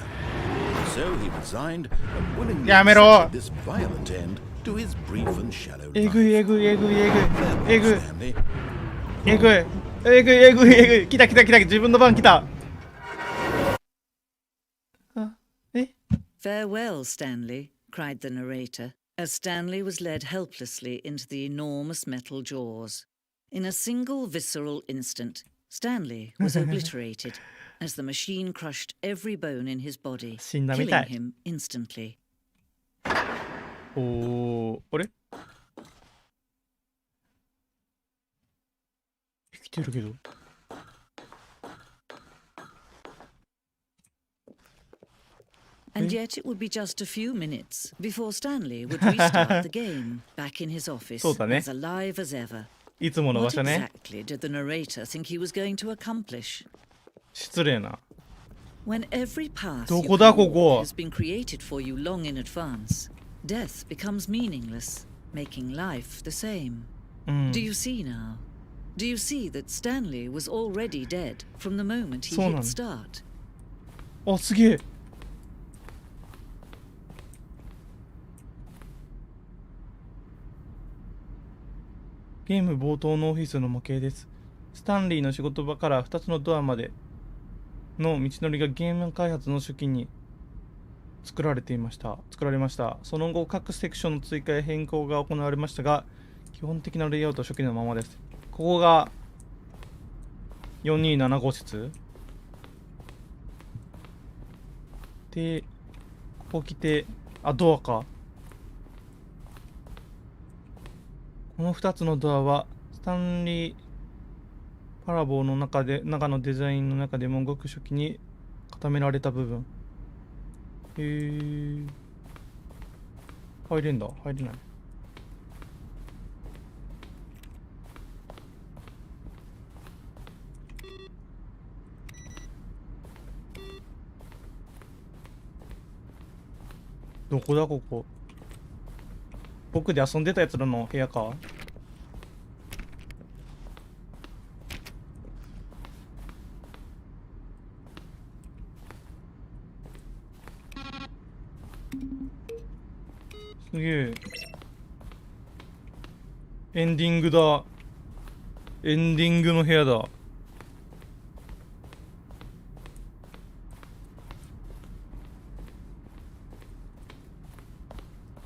So he resigned and willingly やめろ。 accepted this violent end to his brief and shallow えぐい life. えぐいえぐいえぐい Farewell, えぐい Stanley. えぐいえぐいえぐいえぐい。来た来た来た。自分の番来た。あ、え？ Farewell, Stanley, cried the narrator, as Stanley was led helplessly into the enormous metal jaws. In a single visceral instant, Stanley was obliterated as the machine crushed every bone in his body, 死んだみた killing い。 him instantly. おー、あれ？生きてるけど。 And yet it would be just a few minutes before Stanley would restart the game, back in his office, そうだね。 as alive as ever. いつもの場 What 所ね。 exactly did the narrator think he was going to accomplish? 失礼な。 When every path ど you こだ can こ walk こ。 has been created for you long in advance, death becomes meaningless, making life the same. うん。 Do you see now? Do you see that Stanley was already dead from the moment he そうなの。 hit start? あ、すげえ。ゲーム冒頭のオフィスの模型です。スタンリーの仕事場から2つのドアまでの道のりがゲーム開発の初期に作られました。その後、各セクションの追加や変更が行われましたが、基本的なレイアウトは初期のままです。ここが427号室で、ここ来て、ドアか。この2つのドアはスタンリー・パラボーの中のデザインの中でもごく初期に固められた部分。入れんだ。入れない。どこだここ。僕で遊んでたやつらの部屋か。すげえ。エンディングだ。エンディングの部屋だ。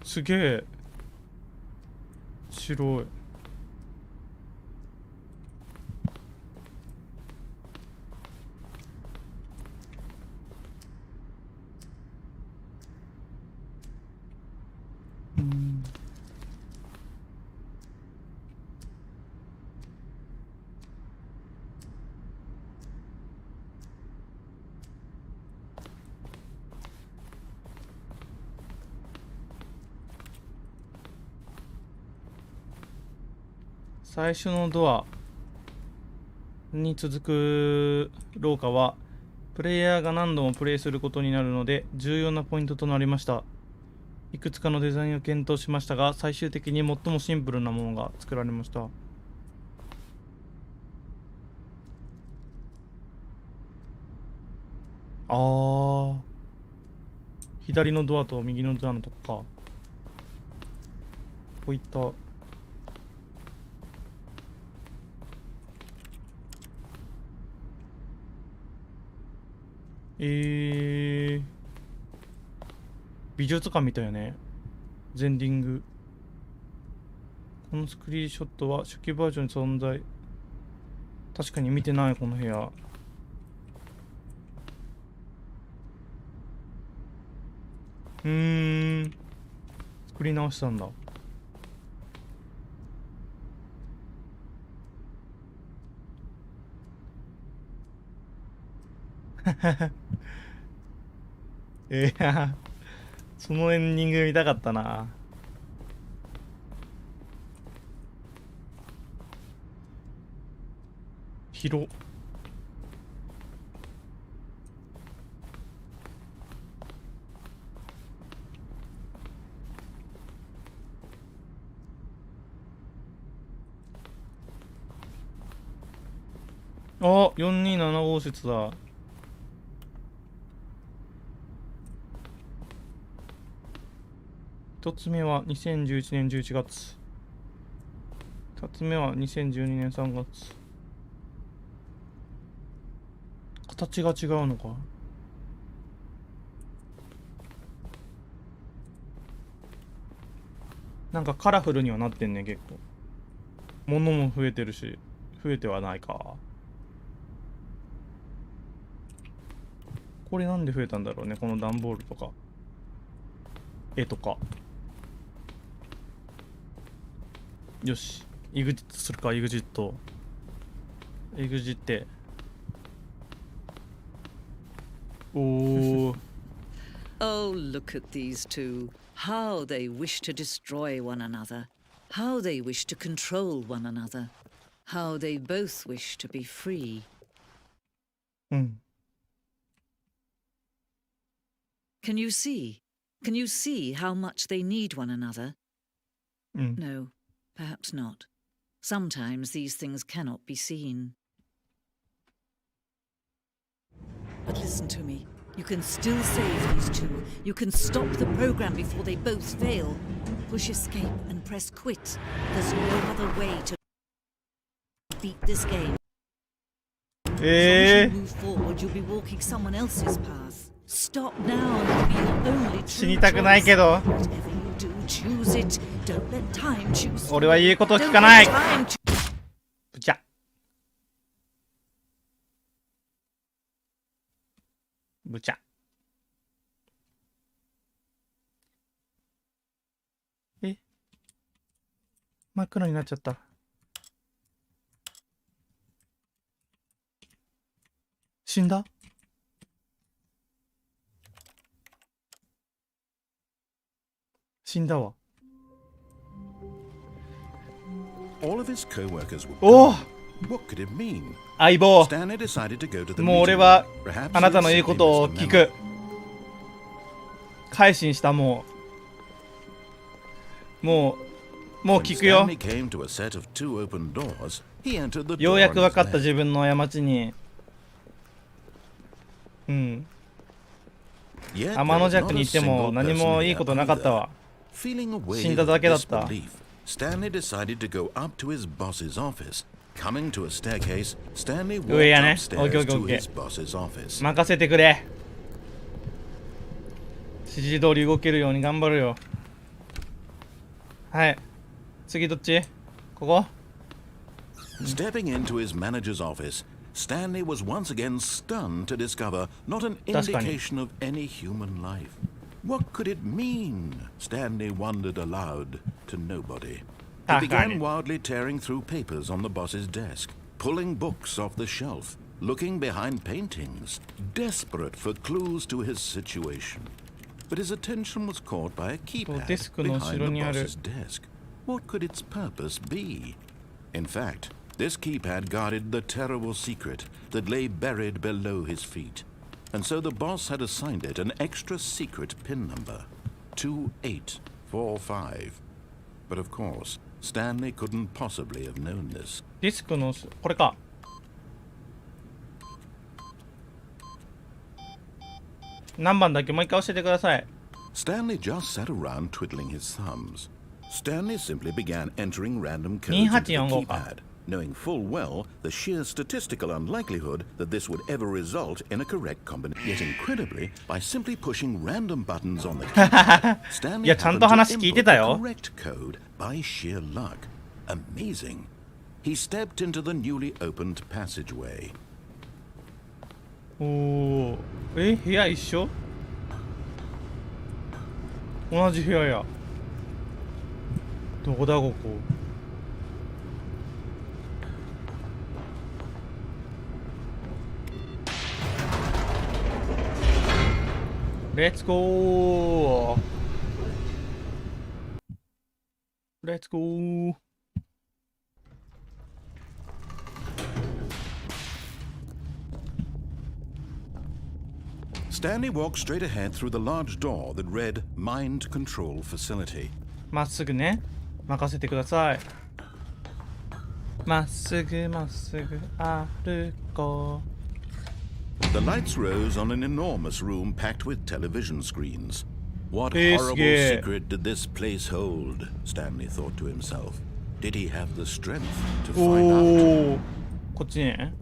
すげえ。白い。最初のドアに続く廊下はプレイヤーが何度もプレイすることになるので重要なポイントとなりました。いくつかのデザインを検討しましたが、最終的に最もシンプルなものが作られました。左のドアと右のドアのとこか。こういった美術館みたいよね。ゼンディング。このスクリーンショットは初期バージョンに存在。確かに見てない、この部屋。作り直したんだ。いや、そのエンディング見たかったな。広。427号室だ。1つ目は2011年11月。2つ目は2012年3月。形が違うのか。なんかカラフルにはなってんね、結構。物も増えてるし、増えてはないか。これなんで増えたんだろうね、この段ボールとか。絵とか。よし。エグジットするか、エグジット。エグジって。おー。Oh, look at these two. How they wish to destroy one another. How they wish to control one another. How they both wish to be free. Can you see? Can you see how much they need one another? No, perhaps not. Sometimes these things cannot be seen. But listen to me. You can still save these two. You can stop the program before they both fail. Push escape and press quit. There's no other way to beat this game. As you move forward, you'll be walking someone else's path. Stop now and it'll be your only 死 true にたくない choice. けど Whatever you do, choose it. Don't let time choose for 俺は言うことを you. 聞 Don't かない let time choose. ブチャブチャえ真っ暗になっちゃった。死んだ？死んだわ。 All of his co-workers were おお gone. What could it mean? 相棒 Stanley decided to go to the もう俺 meeting は room. Perhaps あなた he の was 言うこ simply とを misremembered. 聞く。改心したもう聞くよ。 Stanley came to a set of two open doors. He entered the よう door やく on 分 his かった left. 自分の過ちに。うん。 Yet 天 there の was 弱 not に a 行っても single 何も person いいことな here かったわ。 either. Feeling a 死ん wave だ of だけだった。 disbelief, Stanley decided to go up to his boss's office. Coming to a staircase, Stanley walked 上やね。 upstairs オッケーオッケー to オッケ his boss's office. ー。任せてくれ。指示通り動けるように頑張るよ。はい。次どっち？ここ？ Stepping into his manager's office, Stanley was once again stunned to discover not an 確かに。 indication of any human life. What could it mean? Stanley wondered aloud to nobody. He 確かに。 began wildly tearing through papers on the boss's desk, pulling books off the shelf, looking behind paintings, desperate for clues to his situation. But his attention was caught by a keypad デスクの後 behind ろ the にある。 boss's desk. What could its purpose be? In fact, this keypad guarded the terrible secret that lay buried below his feet. And so the boss had assigned it an extra secret pin number, 2845. But of course, Stanley couldn't possibly have known this. ディスクのこれか。何番だっけもう一回教えてください。 Stanley just sat around twiddling his thumbs. Stanley simply began entering random codes 2845 into the keypad, knowing full well the sheer statistical unlikelihood that this would ever result in a correct combination. Yet incredibly, by simply pushing random buttons on the keypad, Stanley いやちゃん happened と to 話聞いて input た the よ。 correct code by sheer luck. Amazing. He stepped into the newly opened passageway. おお。部屋一緒？同じ部屋や。どこだここ。レッツゴー。レッツゴー。Stanley walked straight ahead through the large door that read Mind Control Facility. まっすぐね。任せてください。まっすぐまっすぐ歩こう。 The lights rose on an enormous room packed with television screens. What Yes, horrible yeah. secret did this place hold? Stanley thought to himself. Did he have the strength to お find out? お。こっちね。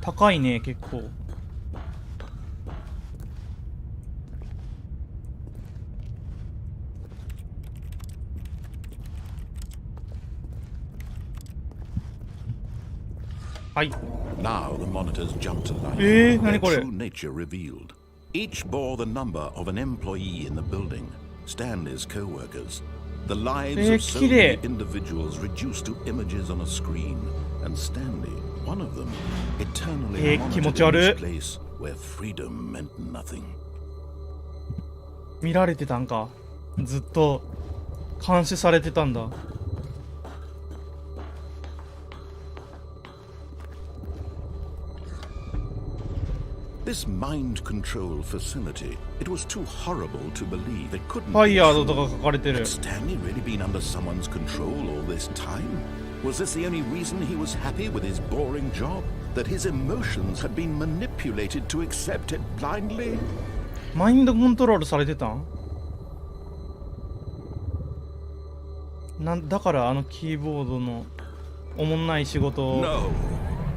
高いね、結構。はい。 Now the monitors jumped to life. 何 Their これ。 true nature revealed. Each bore the number of an employee in the building. Stanley's co-workers. The lives of so 綺麗。 many individuals reduced to images on a screen. And Stanley, one of them, eternally 気持 monitored ち悪い。 in this place where freedom meant nothing. 見られてたんか。ずっと監視されてたんだ。This mind control facility, it was too horrible to believe it couldn't ファ be イヤード true. とか書かれてる Had。Stanley really been under someone's control all this time? Was this the only reason he was happy with his boring job? That his emotions had been manipulated to accept it blindly? マインドコントロールされてたん？だからあのキーボードのおもんない仕事を。 No,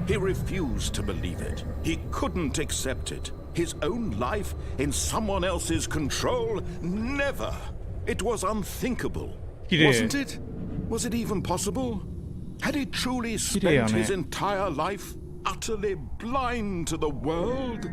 he refused to believe it. He couldn't accept it. His own life in someone else's control? Never. It was unthinkable. Wasn't it? Was it even possible? Had he truly spent his entire life utterly blind to the world?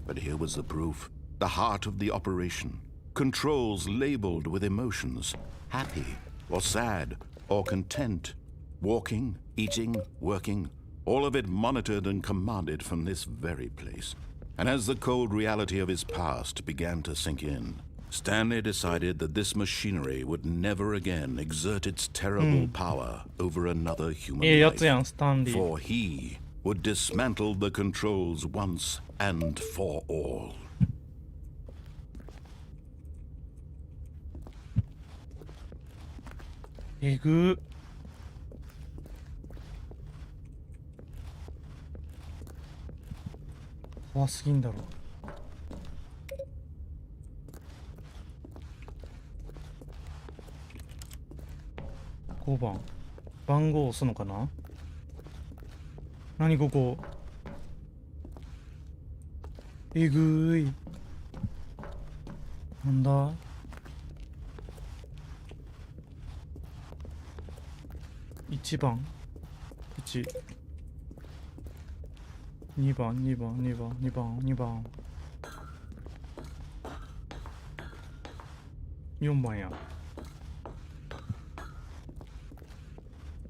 But here was the proof. The heart of the operation. Controls labeled with emotions. Happy or sad or content. Walking, eating, working. All of it monitored and commanded from this very place. And as the cold reality of his past began to sink in, Stanley decided that this machinery would never again exert its terrible power over another human life. For he would dismantle the controls once and for all. .5 番番号を押すのかな。何ここ。えぐい。なんだ。1番1 2番2番2番2番2番4番や。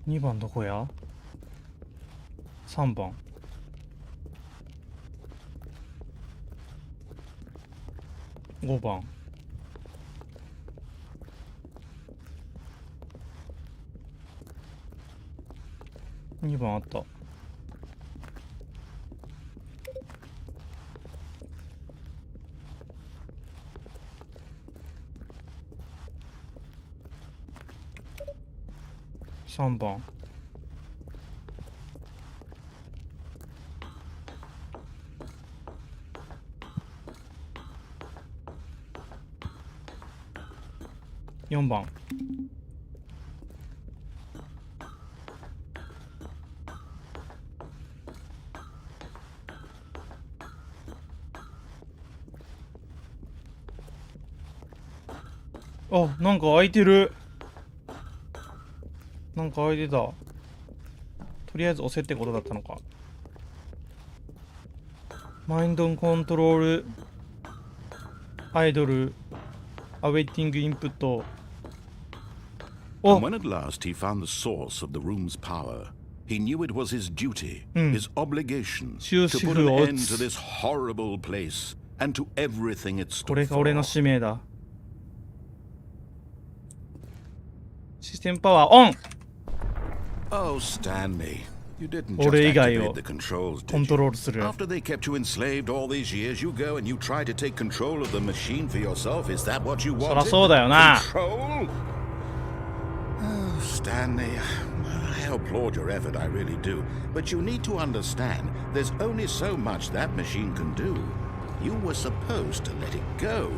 2番どこや。3番5番2番あった。3番4番あ、なんか開いてる。なんか開いてた。とりあえず押せってことだったのか。マインドコントロールアイドルアウェイティングインプット。And when at last he found the source of the room's power, he knew it was his duty, his obligation, to put an end to this horrible place and to everything it stood for. これが俺の使命だ。システムパワーオン。 Oh, Stanley, you didn't just 俺以外を activate the controls, コン did ト you? ロールする。 After they kept you enslaved all these years, you go and you try to take control of the machine for yourself. Is that what you そら wanted? そうだよな。 Control? Oh, Stanley, I applaud your effort, I really do. But you need to understand, there's only so much that machine can do. You were supposed to let it go,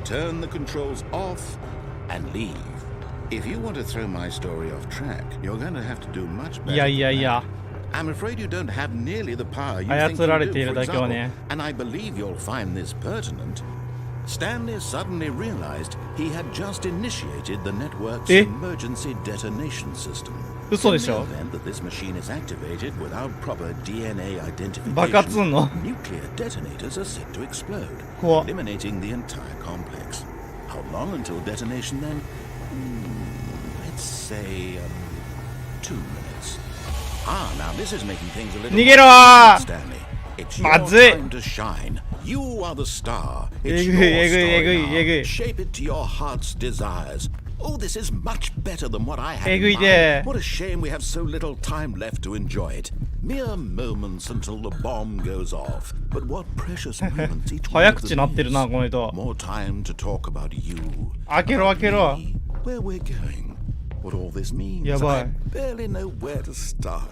turn the controls off, and leave. If you want to throw my story off track, you're going to have to do much better. いやいやいや。 I'm afraid you don't have nearly the power you 操 think ら you れてい do, る for だけは example. ね。 And I believe you'll find this pertinent. Stanley suddenly realized he had just initiated the network's emergency detonation system. 嘘でしょ。 In the event that this machine is activated without proper DNA 爆発すん identification, の。 nuclear detonators are set to explode, 怖っ。 eliminating the entire complex. How long until detonation then? Let's say 2 minutes. Ah, now this is making things a little 逃げろー。 Stanley. It's ま your ずい。 time to shine. You are the star. It's え your ぐいえぐい story えぐいえぐ now. い。 Shape it to your heart's desires. Oh, this is much better than what I had え in ぐい mind. で。 What a shame we have so little time left to enjoy it. Mere moments until the bomb goes off. But what precious moments each one 早 of 口 them なってるな、 is. この人。 More time to talk about you. 開けろ開けろ。 Me, where we're going. What all this means. やばい。 I barely know where to start.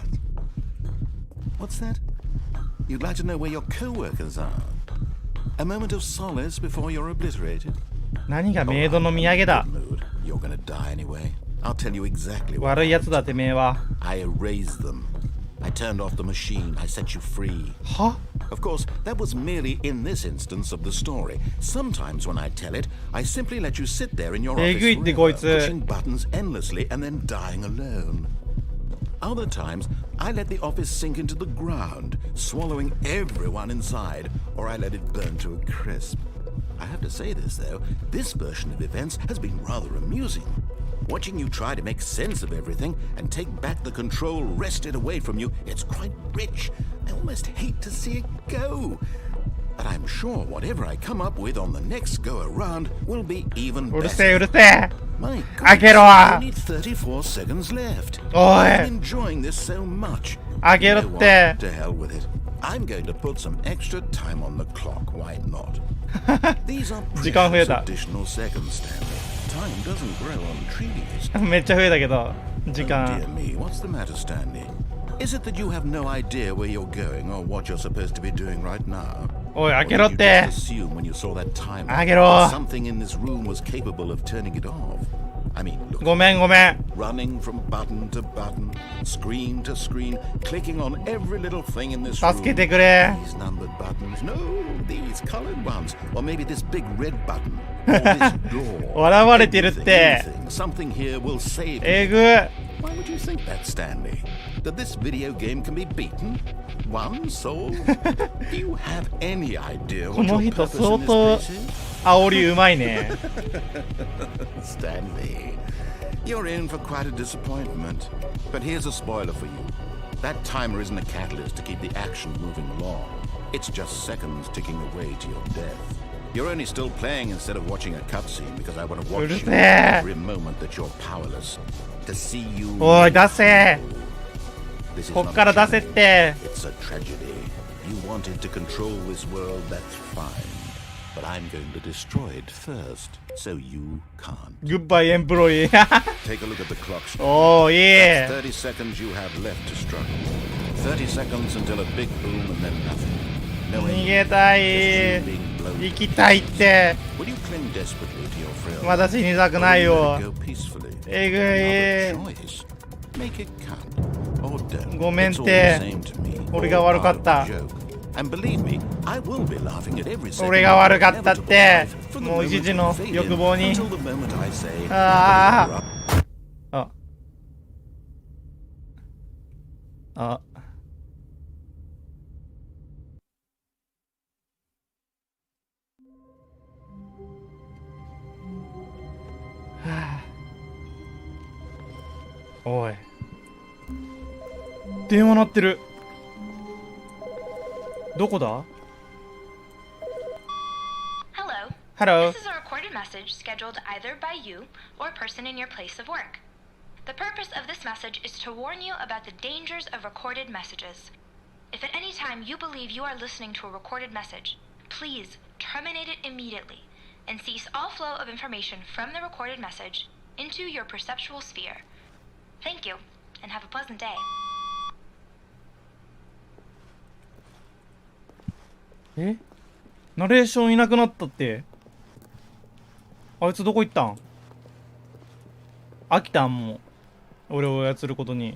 What's that? You'd like to know where your co-workers are? A moment of solace before you're obliterated? 何がメイドの土産だ。 Good mood. You're gonna die anyway. I'll tell you exactly what 悪いやつだてめえは。 I erased them. I turned off the machine. I set you free. は Of course, that was merely in this instance of the story. Sometimes when I tell it, I simply let you sit there in your office えぐいってこいつ。 forever, pushing buttons endlessly and then dying alone. Other times, I let the office sink into the ground, swallowing everyone inside, or I let it burn to a crisp. I have to say this, though, this version of events has been rather amusing. Watching you try to make sense of everything and take back the control wrested away from you, it's quite rich. I almost hate to see it go. But I'm sure whatever I come up with on the next go around will be even うるせえ better. うるせえ。 My 開け goodness, ろ I only need 34 seconds left. お I'm い enjoying this so much. 開けろ You っ know て what? To hell with it. I'm going to put some extra time on the clock. Why not? These are 時間増え precious た additional seconds, Stanley. Time doesn't grow on trees. めっちゃ増えたけど時 Oh, 間 dear me, what's the matter, Stanley? Is it that you have no idea where you're going or what you're supposed to be doing right now? おい Or 開けろ did っ you て just assume when you saw that timer 開けろ that something in this room was capable of turning it off? I mean, look. ごめんごめん Running from button to button, screen to screen, clicking on every little thing in this room. 助けてくれ These numbered buttons, no, these colored ones, or maybe this big red button, or this door. 笑われてるっ Anything, て anything, something here will save you. えぐ Why would you think that, Stanley? That this video game can be beaten? One soul? Do you have any idea こ what の your 人 purpose 相 in this 当 place is? 煽りうまいね Stanley, you're in for quite a disappointment. But here's a spoiler for you. That timer isn't a catalyst to keep the action moving along. It's just seconds ticking away to your death. You're only still playing instead of watching a cutscene because I want to watch you every moment that you're powerless. To see you. おい出せ This is こっ not から a 出せって It's a tragedy. You wanted to control this world, that's fine. But I'm going to destroy it first, so you can't. グッバイエンプロイ Take a look at the clock. おーいい That's 30 seconds you have left to struggle. 30 seconds until a big boom and then nothing. No 逃 aim, げた just い you being blown. 行きたいって Will you cling desperately to your frill? まだ死にたくない Or will よ you let it go peacefully? え Another ぐい choice. Make it count. Or don't. ごめんっ It's all て the same to me. 俺が悪かった All part of the joke. And believe me, I will be laughing at every second 俺が悪かったっ of て inevitable life from the もう一 moment 時 you の fade in 欲望に until the moment I say, あああおい電話鳴ってるどこだ Hello. Hello. This is a recorded message scheduled either by you or a person in your place of work. The purpose of this message is to warn you about the dangers of recorded messages. If at any time you believe you are listening to a recorded message, please terminate it immediately and cease all flow of information from the recorded message into your perceptual sphere. Thank you, and have a pleasant day. えナレーションいなくなったってあいつどこ行ったん飽きたんもう俺を操ることに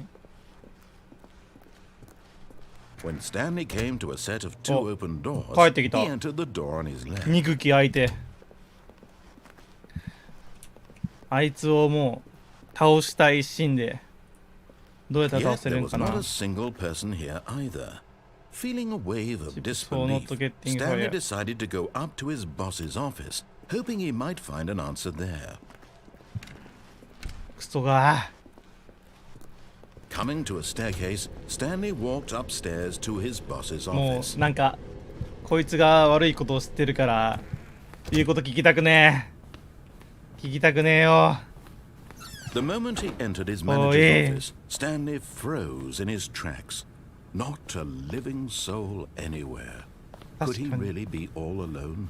When Stanley came to a set of two open doors, 帰ってきた he entered the door on his left. 憎き相手あいつをもう倒したい一心でどうやったら倒 Yet せる there ん was か not な a single person here either. Feeling a wave of Chips for not disbelief, getting Stanley higher. decided to go up to his boss's office, hoping he might find an answer there. クソが Coming to a staircase, Stanley walked upstairs to his boss's も office. うなんかこいつが悪いことを知ってるから言うこと聞きたくねえ聞きたくねえよ The moment he entered his Oh, manager's yeah. office, Stanley froze in his tracks. Not a living soul anywhere. Could he really be all alone?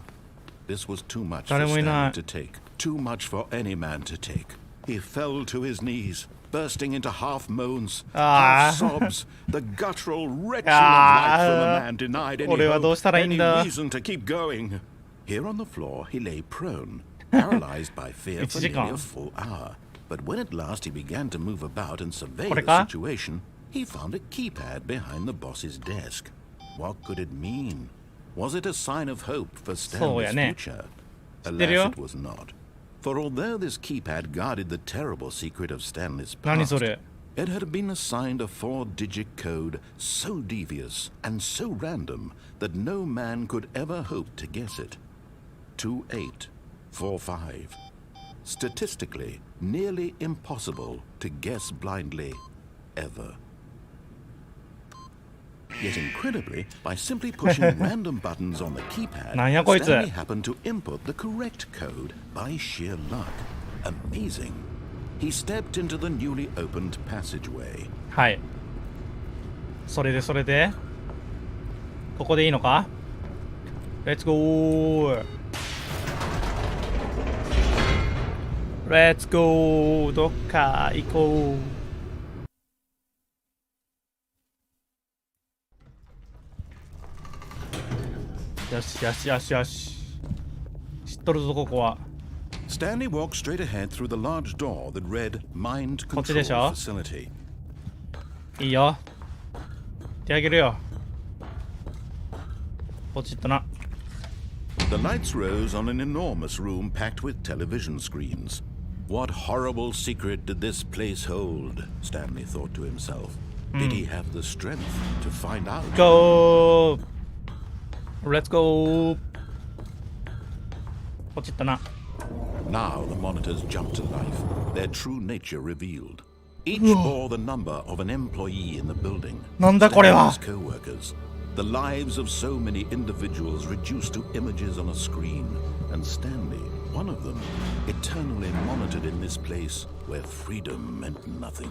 This was too much for 誰もいない Stanley to take. Too much for any man to take. He fell to his knees, bursting into half moans, half sobs, the guttural retching of life from a man denied any 俺はどう hope, したらいいん any だ reason to keep going. Here on the floor, he lay prone, paralyzed by fear 1 for 時 nearly 間 a full hour. But when at last he began to move about and survey これ the か situation, he found a keypad behind the boss's desk. What could it mean? Was it a sign of hope for そうや Stanley's ね。 future? 知ってるよ。 Alas, it was not. For although this keypad guarded the terrible secret of Stanley's 何 past, それ it had been assigned a 4-digit code so devious and so random that no man could ever hope to guess it. 2845. Statistically, nearly impossible to guess blindly, ever. Yet incredibly, by simply pushing random buttons on the keypad, なんやこいつ Stanley happened to input the correct code by sheer luck. Amazing. He stepped into the newly opened passageway. はいそれでここでいいのか Let's go Let's go どっか行こうよしよしよしよし知っとるぞここは Stanley walked straight ahead through the large door that read Mind こっちでし Control ょ Facility. いいよ手あげるよポチッとな The lights rose on an enormous room packed with television screens. What horrible secret did this place hold? Stanley thought to himself. Did he have the strength to find out? Go Let's go ポチッとな Now the monitors jumped to life, their true nature revealed. Each bore the number of an employee in the building. なんだこれは Stanley's co-workers. The lives of so many individuals reduced to images on a screen. And Stanley, one of them, eternally monitored in this place where freedom meant nothing.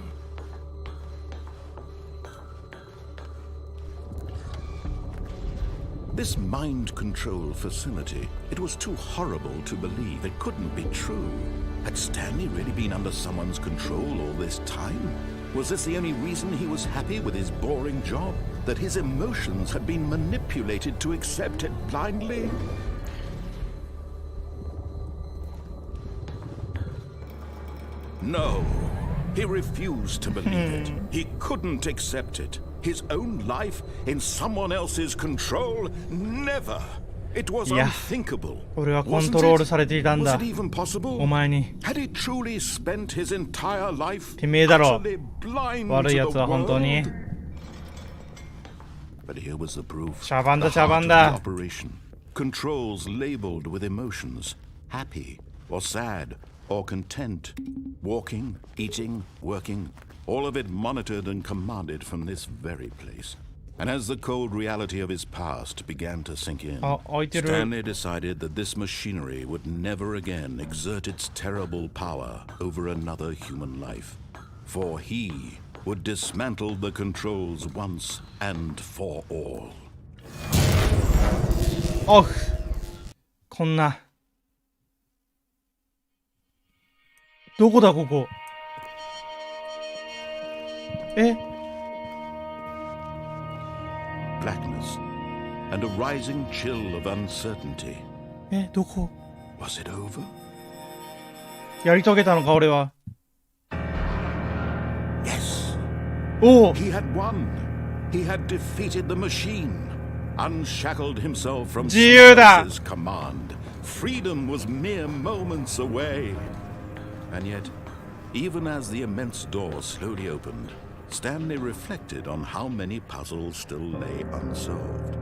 This mind control facility, it was too horrible to believe. It couldn't be true. Had Stanley really been under someone's control all this time? Was this the only reason he was happy with his boring job? That his emotions had been manipulated to accept it blindly? No, he refused to believe it. He couldn't accept it. His own life in someone else's control? Never. It was Yeah. unthinkable. 俺はコン Wasn't トロール it? されていたん Was だ it even possible? お前に Had he truly spent his entire life てめえだろ utterly blind 悪い to や the つは本当に world? But here was the proof. 茶番だ The 茶 heart 番 of だ the operation. Controls labeled with emotions. Happy or sad or content. Walking, eating, working. All of it monitored and commanded from this very place. And as the cold reality of his past began to sink in, あ、開いてる Stanley decided that this machinery would never again exert its terrible power over another human life. For he would dismantle the controls once and for all. オフこんなどこだここえ Blackness and a rising chill of uncertainty. えどこ Was it over? やり遂げたのか俺は Yes. おお He had won. He had defeated the machine. Unshackled himself from 自由だ someone else's command. Freedom was mere moments away. And yet, even as the immense door slowly opened, Stanley reflected on how many puzzles still lay unsolved.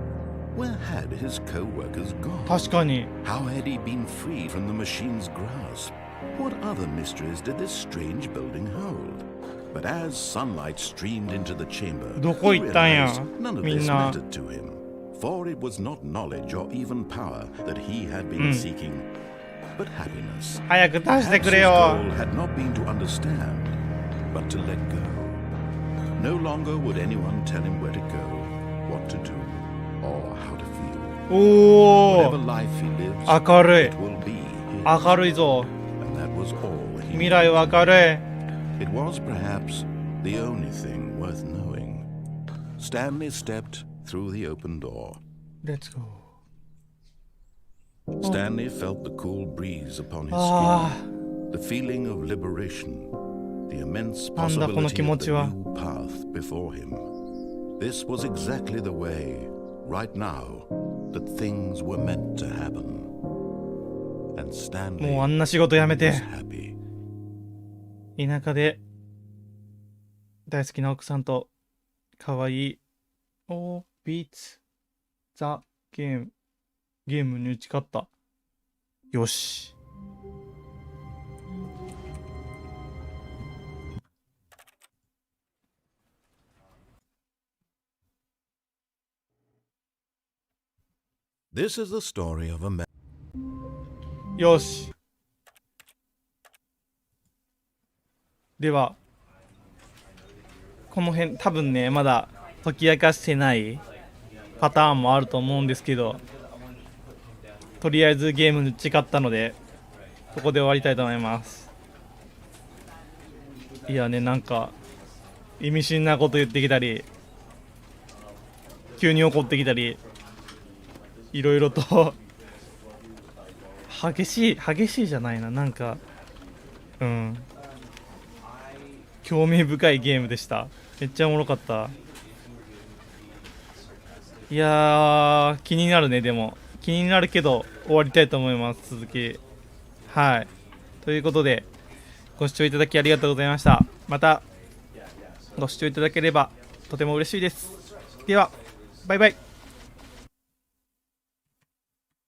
Where had his co-workers gone? 確かに How had he been freed from the machine's grasp? What other mysteries did this strange building hold? But as sunlight streamed into the chamber, どこ he 行ったんや realized none of みん this な mattered to him. For it was not knowledge or even power that he had been seeking, but happiness. 早く出してく Perhaps れ his よ goal had not been to understand, but to let go. No longer would anyone tell him where to go, what to do, or how to feel. お Whatever お life he lives, 明るい it will be his. 明るいぞ And that was all he 未来は明るい It was perhaps the only thing worth knowing. Stanley stepped through the open door. Let's go Stanley felt the cool breeze upon his あ skin. The feeling of liberation, the immense なんだこの気 possibility 持 of ち the は。 new path before him. This was exactly the way, right now, that things were meant to happen. And Stanley もうあんな仕事辞め was て happy. 田舎で大好きな奥さんと可愛いビーツザゲームに打ち勝った。よし。This is the story of a man. よし。ではこの辺多分ねまだ解き明かしてないパターンもあると思うんですけど、とりあえずゲームに打ち勝ったのでここで終わりたいと思います。いやね、なんか意味深なこと言ってきたり急に怒ってきたりいろいろと激しいじゃないな、なんか興味深いゲームでした。めっちゃおもろかった。いやー気になるね。でも気になるけど終わりたいと思います。続きはい、ということでご視聴いただきありがとうございました。またご視聴いただければとても嬉しいです。ではバイバイ。